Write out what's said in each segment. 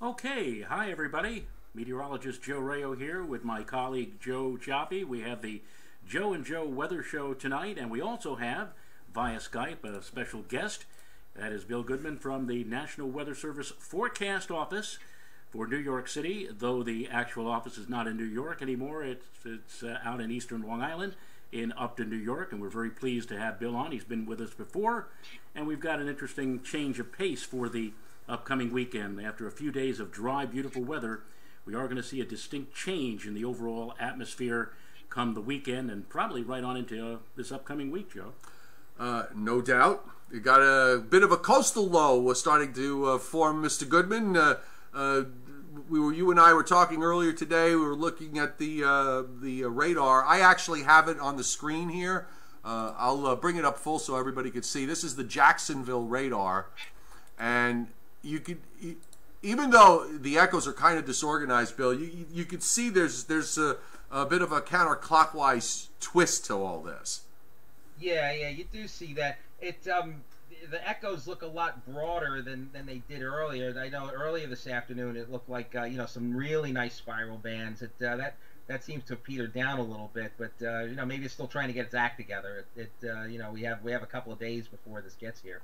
Okay, hi everybody. Meteorologist Rao here with my colleague Joe Cioffi. We have the Joe and Joe Weather Show tonight, and we also have, via Skype, a special guest. That is Bill Goodman from the National Weather Service Forecast Office for New York City, though the actual office is not in New York anymore. It's out in eastern Long Island in Upton, New York, and we're very pleased to have Bill on. He's been with us before, and we've got an interesting change of pace for the upcoming weekend. After a few days of dry, beautiful weather, we are going to see a distinct change in the overall atmosphere come the weekend and probably right on into this upcoming week, Joe. No doubt. You got a bit of a coastal low starting to form, Mr. Goodman. You and I were talking earlier today. We were looking at the radar. I actually have it on the screen here. I'll bring it up full so everybody can see. This is the Jacksonville radar, and you could, even though the echoes are kind of disorganized, Bill, you could see there's a bit of a counterclockwise twist to all this. Yeah, you do see that. The echoes look a lot broader than they did earlier. I know earlier this afternoon it looked like some really nice spiral bands. That seems to have petered down a little bit, but maybe it's still trying to get its act together. We have a couple of days before this gets here.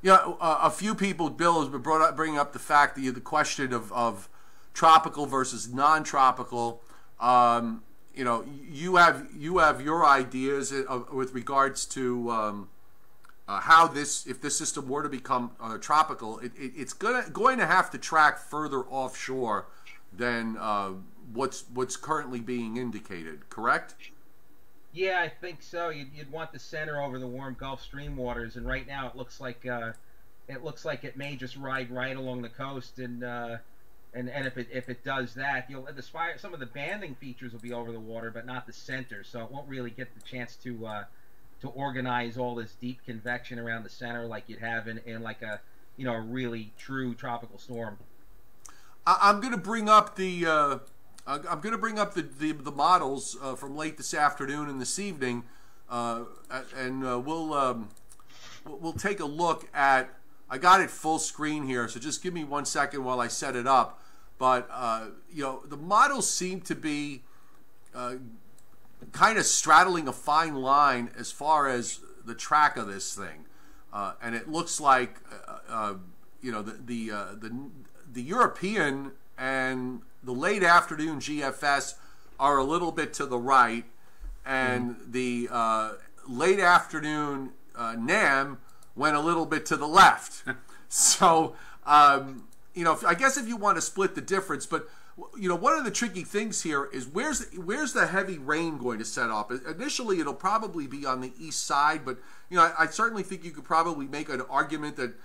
Yeah, a few people, Bill, has been bringing up the fact that the question of tropical versus non-tropical. You have your ideas with regards to how if this system were to become tropical, it's going to have to track further offshore than what's currently being indicated. Correct? Yeah, I think so. You'd want the center over the warm Gulf Stream waters, and right now it looks like it may just ride right along the coast, and if it does that, some of the banding features will be over the water, but not the center, so it won't really get the chance to organize all this deep convection around the center like you'd have in like a really true tropical storm. I'm going to bring up the models from late this afternoon and this evening, and we'll take a look at. I got it full screen here, so just give me 1 second while I set it up. But the models seem to be kind of straddling a fine line as far as the track of this thing, and it looks like the European and the late afternoon GFS are a little bit to the right, and the late afternoon NAM went a little bit to the left. So, I guess if you want to split the difference, but one of the tricky things here is where's the heavy rain going to set up? Initially, it'll probably be on the east side, but I certainly think you could probably make an argument that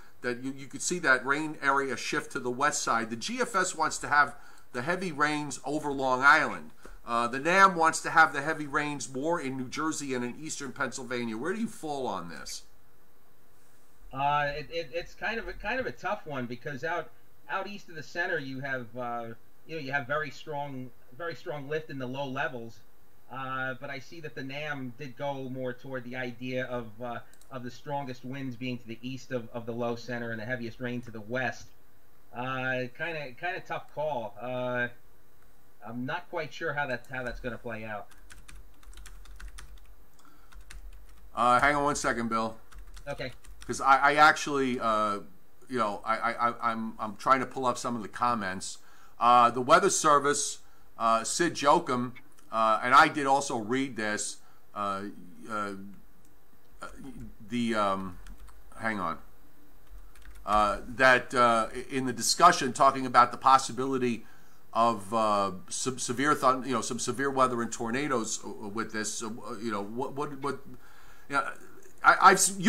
you could see that rain area shift to the west side. The GFS wants to have the heavy rains over Long Island. The NAM wants to have the heavy rains more in New Jersey and in eastern Pennsylvania. Where do you fall on this? It's kind of a tough one, because out east of the center you have you have very strong lift in the low levels, but I see that the NAM did go more toward the idea of the strongest winds being to the east of the low center and the heaviest rain to the west. Kind of tough call. I'm not quite sure how that's going to play out. Hang on 1 second, Bill. Okay. Because I actually, I'm trying to pull up some of the comments. The Weather Service, Sid Jokum, and I did also read this. Hang on. That in the discussion talking about the possibility of some severe some severe weather and tornadoes with this. You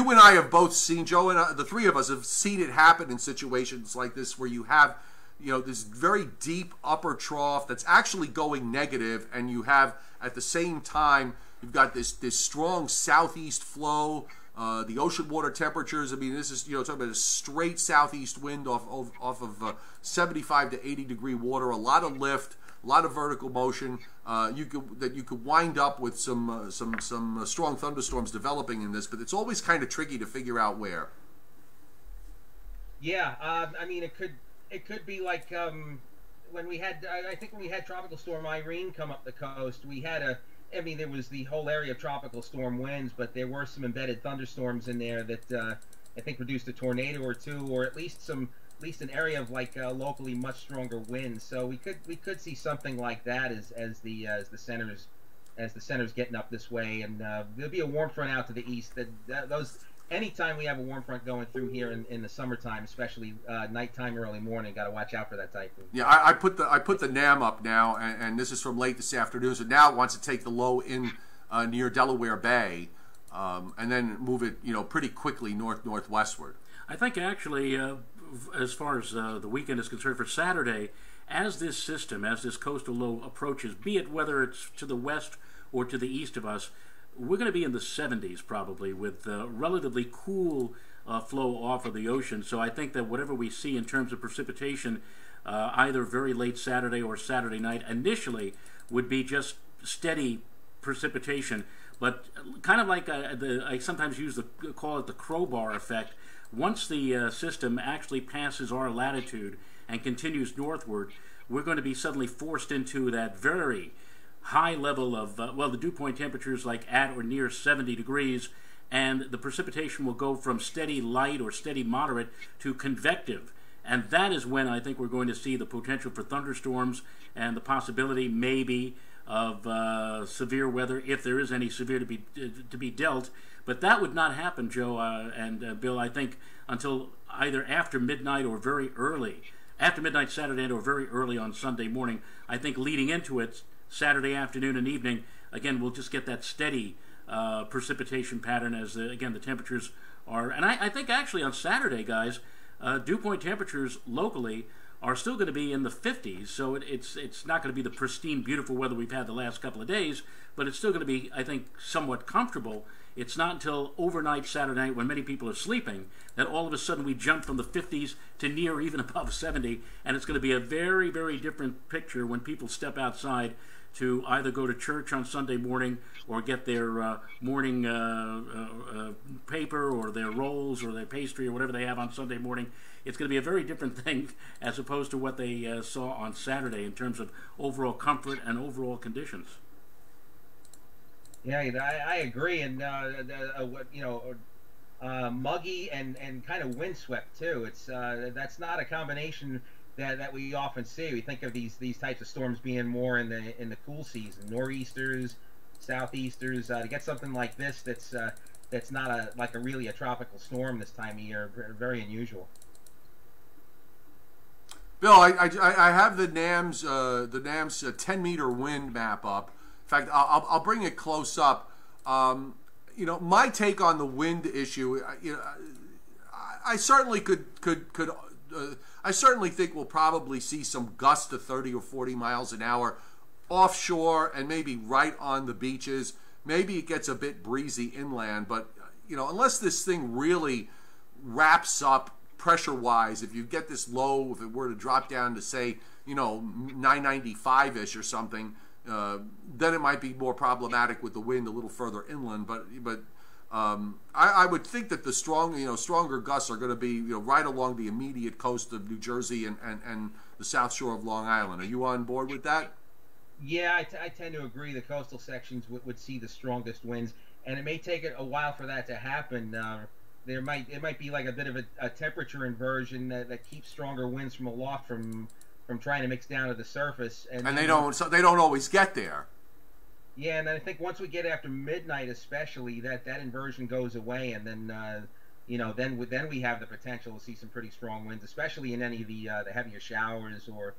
and I have both seen, Joe and the three of us have seen it happen in situations like this where you have, this very deep upper trough that's actually going negative, and you have at the same time you've got this strong southeast flow. The ocean water temperatures. I mean, this is talking about a straight southeast wind off of 75 to 80 degree water. A lot of lift. A lot of vertical motion. You could wind up with some strong thunderstorms developing in this, but it's always kind of tricky to figure out where. Yeah, I mean, it could it could be like when we had, I think when we had Tropical Storm Irene come up the coast, we had I mean, there was the whole area of tropical storm winds, but there were some embedded thunderstorms in there that I think produced a tornado or two, or at least an area of like locally much stronger winds. So we could see something like that as the center's getting up this way, and there'll be a warm front out to the east. Those anytime we have a warm front going through here in the summertime, especially nighttime, early morning, got to watch out for that typhoon. Yeah, I put the NAM up now, and this is from late this afternoon. So now it wants to take the low in near Delaware Bay, and then move it pretty quickly northwestward. I think actually, as far as the weekend is concerned, for Saturday, as this coastal low approaches, be it whether it's to the west or to the east of us, we're going to be in the 70s probably, with relatively cool flow off of the ocean. So I think that whatever we see in terms of precipitation, either very late Saturday or Saturday night, initially would be just steady precipitation. But kind of like I sometimes call it the crowbar effect. Once the system actually passes our latitude and continues northward, we're going to be suddenly forced into that very high level of, the dew point temperatures like at or near 70 degrees, and the precipitation will go from steady light or steady moderate to convective. And that is when I think we're going to see the potential for thunderstorms and the possibility maybe of severe weather, if there is any severe to be dealt. But that would not happen, Joe and Bill, I think, until either after midnight or very early. After midnight Saturday night or very early on Sunday morning. I think leading into it, Saturday afternoon and evening, again, we'll just get that steady precipitation pattern as, again, the temperatures are. And I think actually on Saturday, guys, dew point temperatures locally are still going to be in the 50s, so it's not going to be the pristine, beautiful weather we've had the last couple of days, but it's still going to be, I think, somewhat comfortable. It's not until overnight Saturday night, when many people are sleeping, that all of a sudden we jump from the 50s to near even above 70, and it's going to be a very, very different picture when people step outside to either go to church on Sunday morning or get their morning paper or their rolls or their pastry or whatever they have on Sunday morning. It's going to be a very different thing as opposed to what they saw on Saturday in terms of overall comfort and overall conditions. Yeah, I agree, and muggy and kind of windswept too. It's that's not a combination that we often see. We think of these types of storms being more in the cool season, nor'easters, southeasters. To get something like this that's not really a tropical storm this time of year, very unusual. Bill, I have the NAM's 10-meter wind map up. In fact, I'll bring it close up. My take on the wind issue, I certainly I certainly think we'll probably see some gusts to 30 or 40 miles an hour offshore and maybe right on the beaches. Maybe it gets a bit breezy inland, but unless this thing really wraps up pressure-wise, if you get this low, if it were to drop down to say 995-ish or something, then it might be more problematic with the wind a little further inland. But I would think that the stronger gusts are going to be right along the immediate coast of New Jersey and the south shore of Long Island. Are you on board with that? Yeah, I tend to agree. The coastal sections would see the strongest winds, and it may take a while for that to happen. It might be like a bit of a temperature inversion that keeps stronger winds from aloft from trying to mix down to the surface, and they don't always get there. Yeah, and I think once we get after midnight, especially, that inversion goes away, and then then we have the potential to see some pretty strong winds, especially in any of the heavier showers or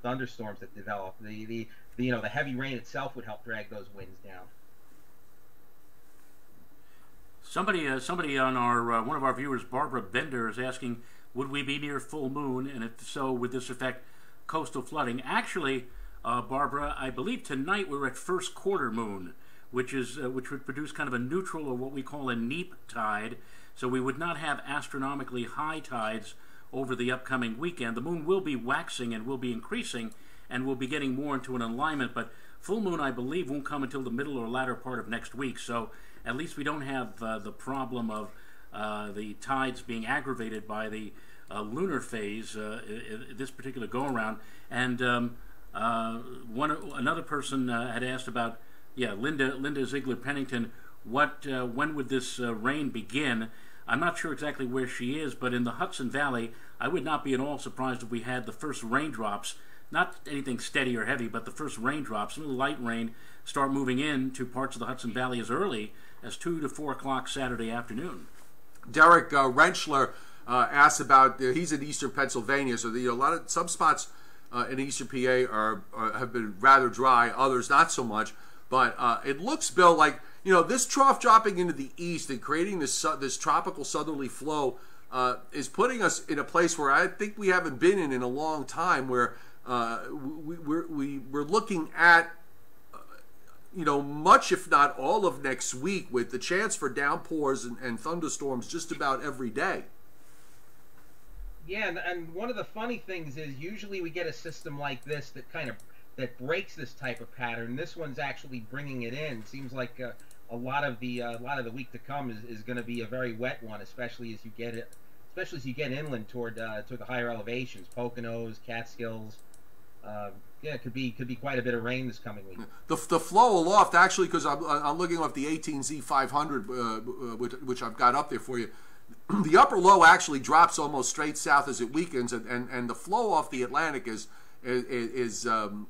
thunderstorms that develop. The heavy rain itself would help drag those winds down. Somebody on our one of our viewers, Barbara Bender, is asking, would we be near full moon, and if so, would this affect coastal flooding? Actually, Barbara, I believe tonight we're at first quarter moon, which would produce kind of a neutral, or what we call a neap tide. So we would not have astronomically high tides over the upcoming weekend. The moon will be waxing and will be increasing, and we'll be getting more into an alignment. But full moon, I believe, won't come until the middle or latter part of next week. So at least we don't have the problem of the tides being aggravated by the lunar phase this particular go-around. And another person had asked about, Linda Ziegler-Pennington, when would this rain begin? I'm not sure exactly where she is, but in the Hudson Valley, I would not be at all surprised if we had the first raindrops, not anything steady or heavy, but the first raindrops, a little light rain, start moving into parts of the Hudson Valley as early as 2 to 4 o'clock Saturday afternoon. Derek Rentschler asked about, he's in eastern Pennsylvania, so some spots in eastern PA have been rather dry, others not so much. But it looks, Bill, like this trough dropping into the east and creating this tropical southerly flow is putting us in a place where I think we haven't been in a long time, where we're looking at much, if not all, of next week with the chance for downpours and thunderstorms just about every day. Yeah, and one of the funny things is usually we get a system like this that breaks this type of pattern. This one's actually bringing it in. Seems like a lot of the week to come is going to be a very wet one, especially as you get inland toward the higher elevations, Poconos, Catskills. It could be quite a bit of rain this coming week. The flow aloft, actually, because I'm looking off the 18Z 500, which I've got up there for you. The upper low actually drops almost straight south as it weakens, and the flow off the Atlantic is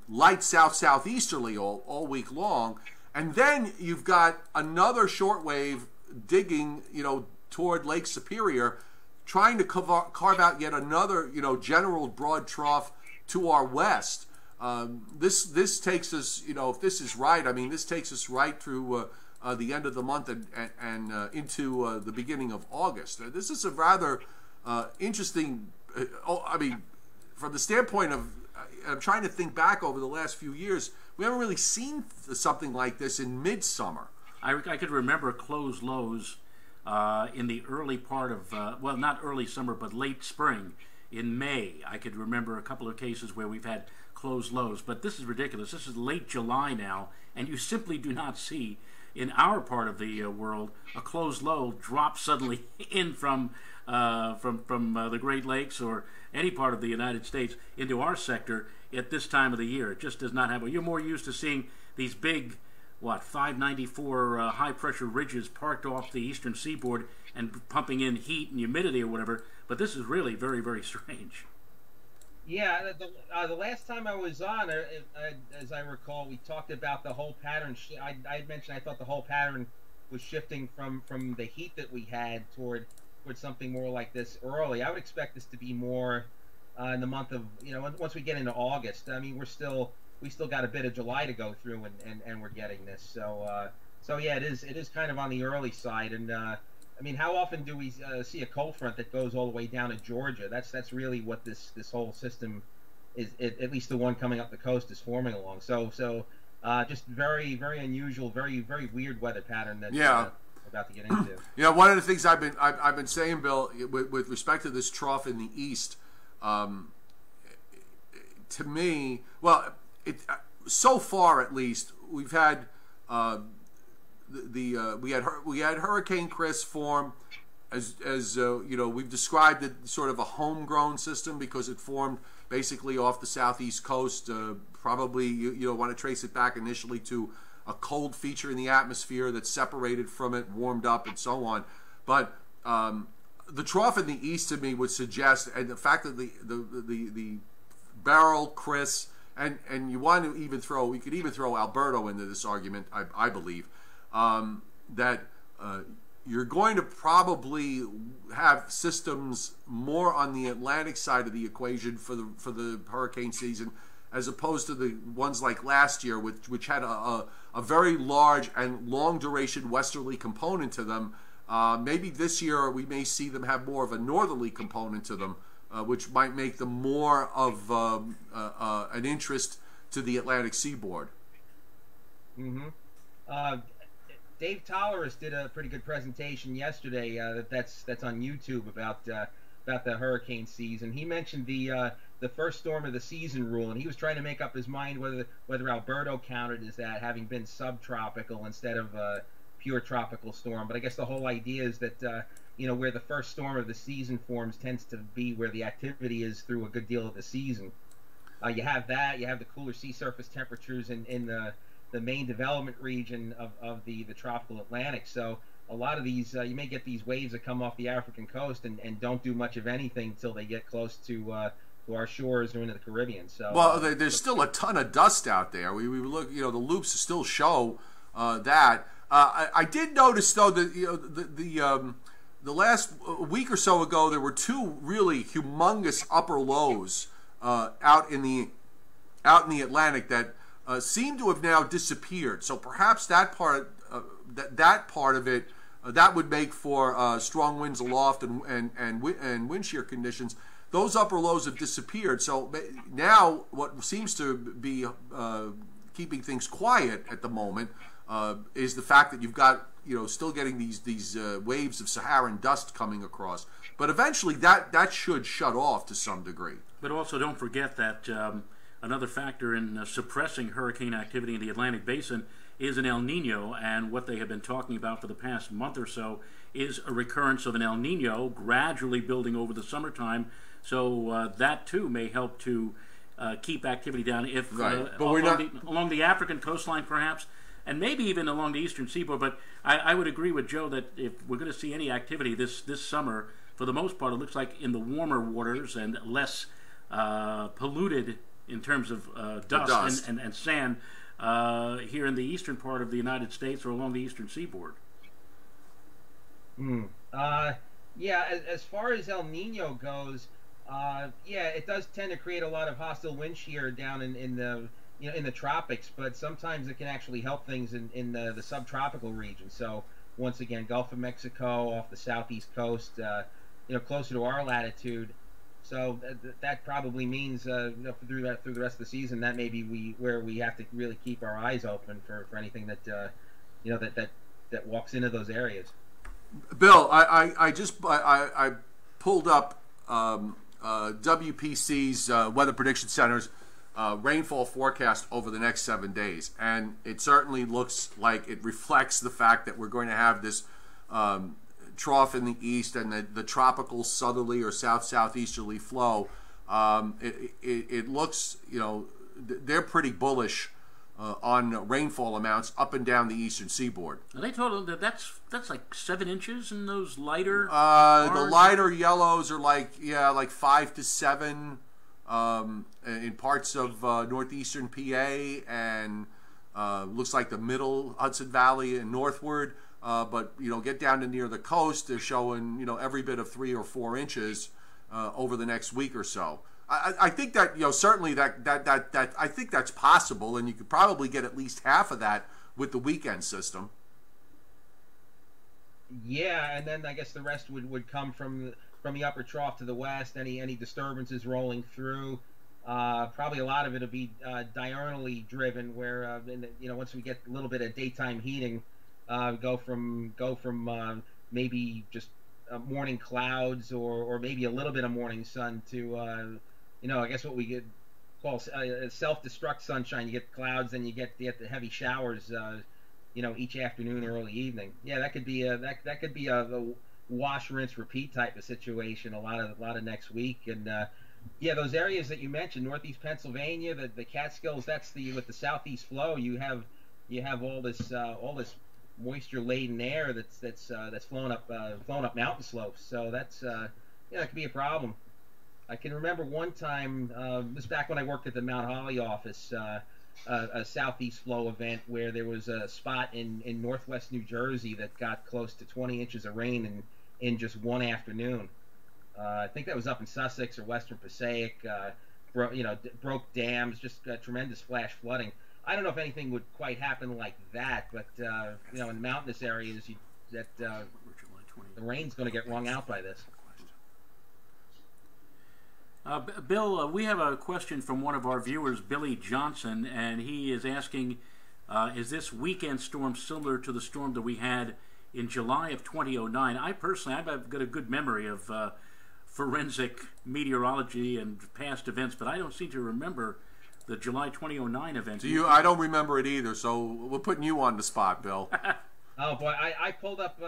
light southeasterly all week long. And then you've got another shortwave digging toward Lake Superior, trying to carve out yet another general broad trough to our west. This takes us, if this is right, this takes us right through the end of the month and into the beginning of August. This is a rather interesting, from the standpoint of, I'm trying to think back over the last few years, we haven't really seen something like this in midsummer. I could remember closed lows in the early part of, not early summer, but late spring. In May, I could remember a couple of cases where we've had closed lows, but this is ridiculous. This is late July now, and you simply do not see in our part of the world a closed low drop suddenly in from the Great Lakes or any part of the United States into our sector at this time of the year. It just does not happen. You're more used to seeing these big, 594 high-pressure ridges parked off the eastern seaboard and pumping in heat and humidity or whatever, but this is really very, very strange. Yeah, the last time I was on, as I recall, we talked about the whole pattern. I had mentioned I thought the whole pattern was shifting from the heat that we had toward something more like this early. I would expect this to be more in the month of, once we get into August. We still got a bit of July to go through, and we're getting this. So yeah, it is kind of on the early side. And how often do we see a cold front that goes all the way down to Georgia? That's really what this whole system is. At least the one coming up the coast is forming along. So just very, very unusual, very, very weird weather pattern that about to get into. One of the things I've been saying, Bill, with respect to this trough in the east, to me, so far at least, we've had we had Hurricane Chris form as we've described it, sort of a homegrown system because it formed basically off the southeast coast. Probably you want to trace it back initially to a cold feature in the atmosphere that separated from it, warmed up, and so on. But the trough in the east to me would suggest, and the fact that the Beryl, Chris, and you could even throw Alberto into this argument, I believe, that you're going to probably have systems more on the Atlantic side of the equation for the hurricane season, as opposed to the ones like last year, which had a very large and long duration westerly component to them. Maybe this year we may see them have more of a northerly component to them, which might make them more of an interest to the Atlantic seaboard. Mm-hmm. Dave Tolleris did a pretty good presentation yesterday. That's on YouTube about the hurricane season. He mentioned the first storm of the season rule, and he was trying to make up his mind whether Alberto counted as that, having been subtropical instead of a pure tropical storm. But I guess the whole idea is that where the first storm of the season forms tends to be where the activity is through a good deal of the season. You have that. You have the cooler sea surface temperatures in the main development region of the tropical Atlantic. So a lot of these, you may get these waves that come off the African coast and don't do much of anything until they get close to our shores or into the Caribbean. So well, there's still a ton of dust out there. We look, the loops still show that. I did notice though that the last week or so ago there were two really humongous upper lows out in the Atlantic that seem to have now disappeared. So perhaps that part of it that would make for strong winds aloft and wind shear conditions. Those upper lows have disappeared. So now what seems to be keeping things quiet at the moment is the fact that you've got still getting these waves of Saharan dust coming across. But eventually that should shut off to some degree. But also don't forget that another factor in suppressing hurricane activity in the Atlantic Basin is an El Nino, and what they have been talking about for the past month or so is a recurrence of an El Nino gradually building over the summertime. So that too may help to keep activity down if along the African coastline perhaps, and maybe even along the eastern seaboard. But I would agree with Joe that if we're going to see any activity this summer, for the most part it looks like in the warmer waters and less polluted in terms of dust. And sand here in the eastern part of the United States or along the eastern seaboard. Yeah, as far as El Nino goes, yeah, it does tend to create a lot of hostile wind shear down in the tropics, but sometimes it can actually help things in the subtropical region. So once again, Gulf of Mexico off the southeast coast, closer to our latitude. So that probably means through the rest of the season that may be where we have to really keep our eyes open for anything that that walks into those areas. Bill, I pulled up WPC's Weather Prediction Center's rainfall forecast over the next 7 days, and it certainly looks like it reflects the fact that we're going to have this trough in the east and the tropical southerly or southeasterly flow. It looks, they're pretty bullish on rainfall amounts up and down the eastern seaboard. And they told them that's like 7 inches in those lighter. The lighter yellows are like 5 to 7 in parts of northeastern PA and looks like the middle Hudson Valley and northward. But get down to near the coast, they're showing every bit of 3 or 4 inches over the next week or so. I think that certainly that I think that's possible, and you could probably get at least half of that with the weekend system. Yeah, and then I guess the rest would come from the upper trough to the west. Any disturbances rolling through. Probably a lot of it will be diurnally driven, where once we get a little bit of daytime heating, go from maybe just morning clouds or maybe a little bit of morning sun to I guess what we could call self-destruct sunshine. You get clouds, then you get the heavy showers each afternoon, early evening. Yeah, that could be a wash, rinse, repeat type of situation a lot of next week. And yeah, those areas that you mentioned, northeast Pennsylvania, the Catskills, that's with the southeast flow, you have all this moisture-laden air that's flown up mountain slopes. So that's that could be a problem. I can remember one time, this back when I worked at the Mount Holly office, a southeast flow event where there was a spot in northwest New Jersey that got close to 20 inches of rain in just one afternoon. I think that was up in Sussex or Western Passaic. Broke dams, just tremendous flash flooding. I don't know if anything would quite happen like that, but in mountainous areas, the rain's going to get wrung out by this. Bill, we have a question from one of our viewers, Billy Johnson, and he is asking, is this weekend storm similar to the storm that we had in July of 2009? I've got a good memory of forensic meteorology and past events, but I don't seem to remember the July 2009 event. I don't remember it either, so we're putting you on the spot, Bill. Oh boy, I pulled up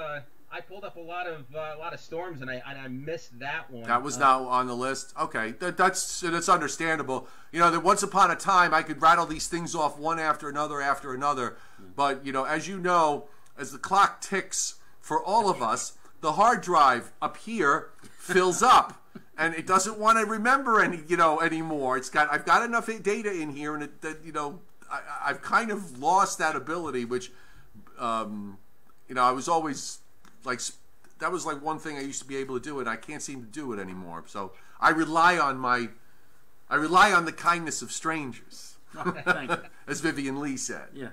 I pulled up a lot of storms, and I missed that one. That was not on the list. Okay, that's understandable. You know, that once upon a time I could rattle these things off one after another. But you know, as the clock ticks for all of us, the hard drive up here fills up. And it doesn't want to remember anymore. I've got enough data in here, and I've kind of lost that ability, which, I was always like, that was like one thing I used to be able to do, and I can't seem to do it anymore. So I rely on the kindness of strangers, as Vivian Lee said. Yeah.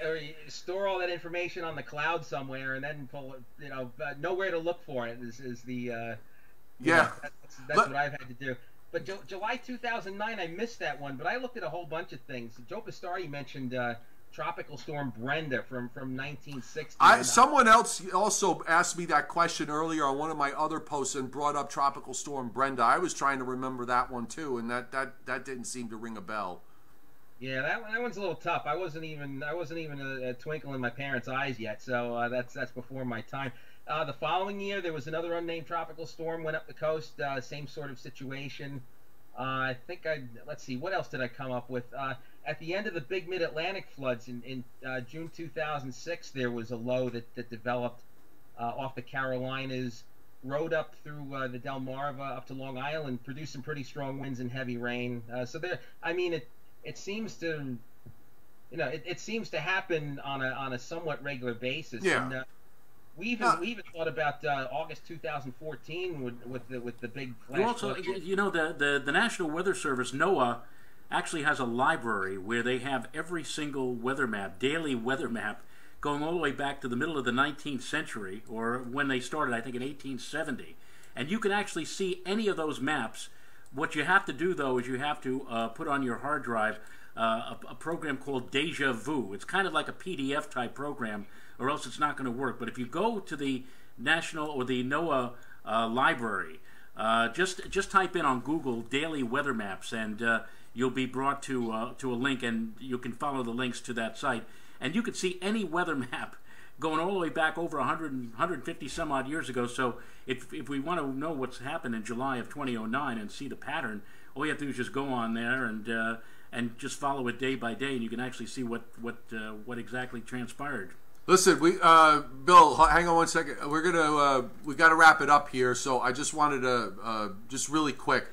Or you store all that information on the cloud somewhere, and then pull it. Nowhere to look for it is the. Yeah, that's what I've had to do. But July 2009, I missed that one. But I looked at a whole bunch of things. Joe Bastari mentioned Tropical Storm Brenda from 1960. Someone else also asked me that question earlier on one of my other posts and brought up Tropical Storm Brenda. I was trying to remember that one too, and that didn't seem to ring a bell. Yeah, that one's a little tough. I wasn't even a twinkle in my parents' eyes yet, so that's before my time. The following year, there was another unnamed tropical storm went up the coast. Same sort of situation. Let's see, what else did I come up with? At the end of the big mid-Atlantic floods in June 2006, there was a low that developed off the Carolinas, rode up through the Delmarva up to Long Island, produced some pretty strong winds and heavy rain. It seems to, it seems to happen on a somewhat regular basis. Yeah. And, we even thought about August 2014 with the big flash. Also, the National Weather Service, NOAA, actually has a library where they have every single weather map, daily weather map, going all the way back to the middle of the 19th century, or when they started, I think in 1870. And you can actually see any of those maps. What you have to do, though, is you have to put on your hard drive a program called Deja Vu. It's kind of like a PDF type program, or else it's not going to work. But if you go to the National or the NOAA library, just type in on Google daily weather maps, and you'll be brought to a link, and you can follow the links to that site. And you can see any weather map going all the way back over 150 some odd years ago. So if we want to know what's happened in July of 2009 and see the pattern, all you have to do is just go on there and just follow it day by day, and you can actually see what exactly transpired. Listen, Bill, hang on one second. We got to wrap it up here. So I just wanted to just really quick.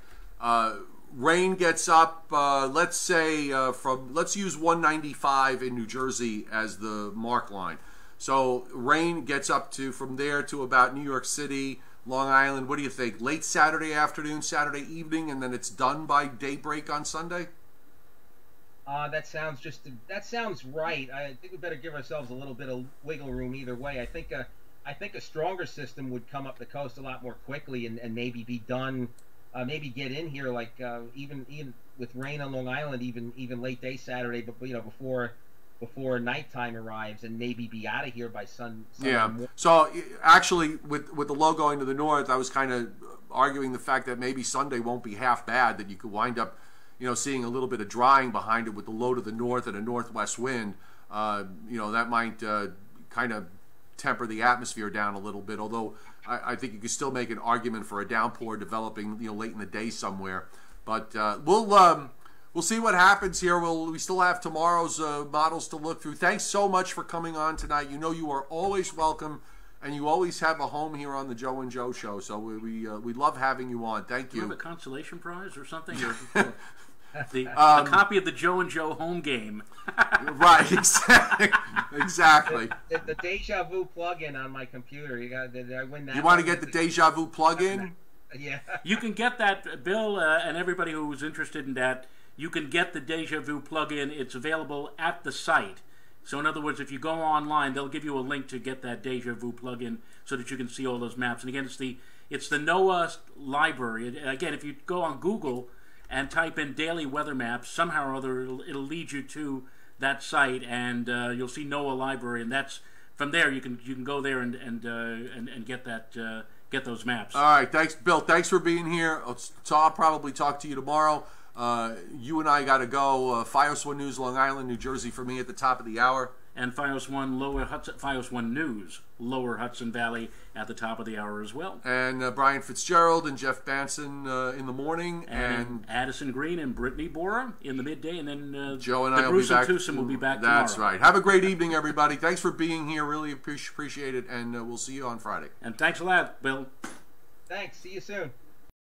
Rain gets up. Let's say let's use 195 in New Jersey as the mark line. So rain gets up to from there to about New York City, Long Island. What do you think? Late Saturday afternoon, Saturday evening, and then it's done by daybreak on Sunday? That sounds right. I think we better give ourselves a little bit of wiggle room either way. I think a stronger system would come up the coast a lot more quickly and maybe be done. Maybe get in here like even with rain on Long Island, even late day Saturday, but before nighttime arrives, and maybe be out of here by Sunday morning. So actually, with the low going to the north, I was kind of arguing the fact that maybe Sunday won't be half bad. That you could wind up, seeing a little bit of drying behind it with the low to the north and a northwest wind. That might kind of temper the atmosphere down a little bit. Although I think you could still make an argument for a downpour developing, late in the day somewhere. But we'll see what happens here. We still have tomorrow's models to look through. Thanks so much for coming on tonight. You are always welcome, and you always have a home here on the Joe and Joe Show. So we love having you on. Thank you. Do you have a consolation prize or something? A copy of the Joe and Joe home game. Right, exactly. The Deja Vu plug-in on my computer. Did I win that? You want to get the Deja Vu plug-in? Yeah. You can get that, Bill, and everybody who's interested in that. You can get the Deja Vu plug-in. It's available at the site. So in other words, if you go online, they'll give you a link to get that Deja Vu plug-in so that you can see all those maps. And again, it's the NOAA library. Again, if you go on Google and type in daily weather maps, somehow or other it'll lead you to that site, and you'll see NOAA library, and that's from there you can go there and get those maps. All right, thanks, Bill. Thanks for being here. I'll probably talk to you tomorrow. You and I got to go. FiOS 1 News, Long Island, New Jersey for me at the top of the hour. and Fios 1 Lower Hudson, Fios 1 News Lower Hudson Valley at the top of the hour as well. And Brian Fitzgerald and Jeff Banson in the morning, and Addison Green and Brittany Bora in the midday, and then Joe and I will Bruce be back. And Tucson will be back That's tomorrow. right. Have a great evening, everybody. Thanks for being here. Really appreciate it, and we'll see you on Friday. And thanks a lot, Bill. Thanks. See you soon.